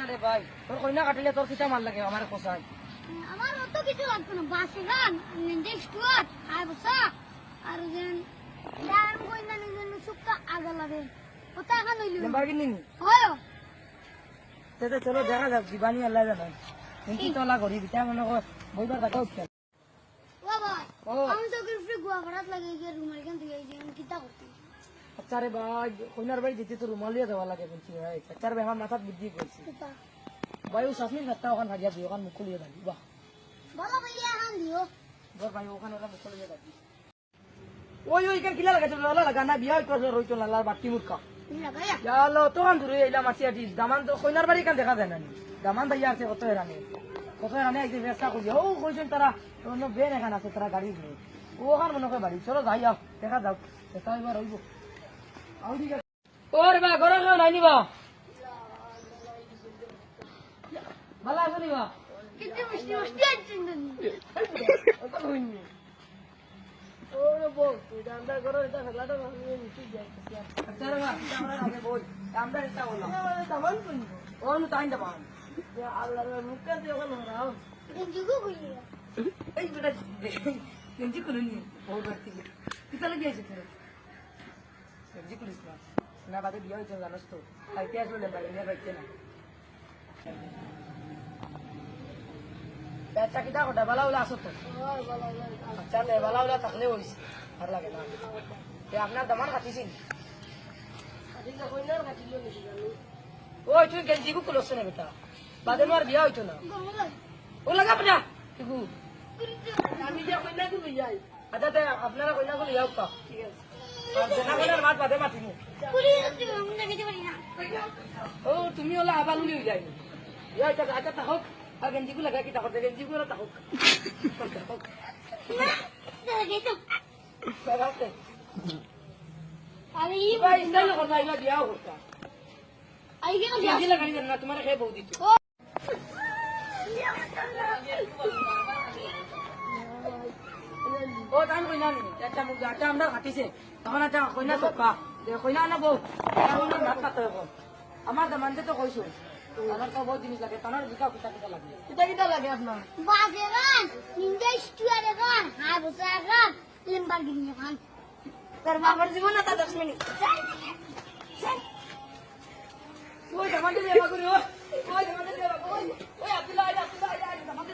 রে ভাই তোর কইনা কাটিলে তোর কিটা মাল লাগে আমার কোসাই আমার অত কিছু লাগবে না বাসে গান নেক্সট ওয়ার্ড আই বসা আর যেন দাম কইনা নিজের সুক্কা আগা লাগে ওটা এখন হইলো নাম্বার কিনি হয় তেতে চলো দেখা যাক দিবানি আল্লাহ জানে কিন্তু তোলা করি বিটা মনে কর বইবার কথা উঠছে ও ভাই আমি তো ফ্রি গোয়া করাত লাগে যে রুমের কেন দিয়ে যে কিটা করতে আচ্ছা রে ভাই কইনার বাড়ি যেতে তো রুমালিয়া দেওয়া লাগে বলছি ভাই আচ্ছা রে আমার মাথাত বুদ্ধি করছি ভাই ও সাসমিন ভাতটা ওখান হাজিয়া দিও ওখান মুখ খুলিয়ে দাবি বাহ ভালো ভাইয়া হান দিও বল ভাই ওখানে ওখান মুখ খুলিয়ে দাবি ওই ওই কেন কিলা লাগাইছো লালা লাগা না বিয়া হইতো রইতো লালার বাটি মুরকা লাগায়া ইয়ালো তোখান দূরে এলা মাছি আটি দামান তো কইনার বাড়ি কেন দেখা যায় না দামান দাইয়া আছে কত এরানে আইতে ব্যবসা করি ও কইছেন তারা অন্য বেন এখান আছে তারা গাড়ি নিয়ে ওখান মনে করে বাড়ি চলো যাই যাও দেখা যাও এটা এবার হইব ওরে বা ঘরে কেউ নাই নিবা ভালো আছে নিবা কিন্তু মিষ্টি মিষ্টি আছেন ওরে বল তুই আমরা ঘরে এটা ফেলাটা ভাঙিয়ে নিতে যাই আচ্ছা রে মা আমরা আগে বল আমরা এটা বললাম দামান কোন ও নু তাই দামান আল্লাহর মুখে দিয়ে ওখানে রাও জুগু কইয়া এই বেটা গেঞ্জি করে নিয়ে বহুত বাড়তি কিতা লাগে আছে তোর গেঞ্জি করিস না বাদে বিয়ে হয়েছে জানোস তো খাইতে আসলে বাইরে বাইতে না পেটটা কিতা কটা বালা উলা আসো তো আচ্ছা লে বালা উলা থাকলে হইছে আর লাগে না আপনার দামান কাটিছেন ওই তুই গেঞ্জি কু খুলছ না বেটা বাদে মার বিয়া হইতো না ও লাগা পড়া তুই আমি যে কইনা গুলো যাই আচ্ছা তে আপনারা কইনা গুলো যাও কা ঠিক আছে আর জানা কইনার মাত বাদে মাতিনি পুরি আমি দেখতে পারি না ও তুমি ওলা আবালু লিও যাই ইয়া আচ্ছা আচ্ছা তা হোক আর গেঞ্জি গুলো লাগা কি তা করতে গেঞ্জি গুলো তা হোক দেখে তো বাবাতে আরে এই ভাই ইস্তাইল করনা ইলা বিয়া হোক আই গেল গেঞ্জি লাগাই না তোমার খেয়ে বউ দিছো ও তান কইনা নি একটা মুখ আটা আমরা কাটিছে তখন একটা কইনা সকা কইনা না বউ আমরা ভাত খাতে হবে আমার দামানতে তো কইছো আমার তো বহুত জিনিস লাগে তানার দিকা কিতা কিতা লাগে কিতা লাগে আপনার বাজে গান নিন্দা স্টুয়ারে গান হাই বসা গান লিম্বার গিনি গান তার বাবার জীবন না তা 10 মিনিট ওই দামানতে দেবা করি ওই দামানতে দেবা ওই আব্দুল্লাহ দামানতে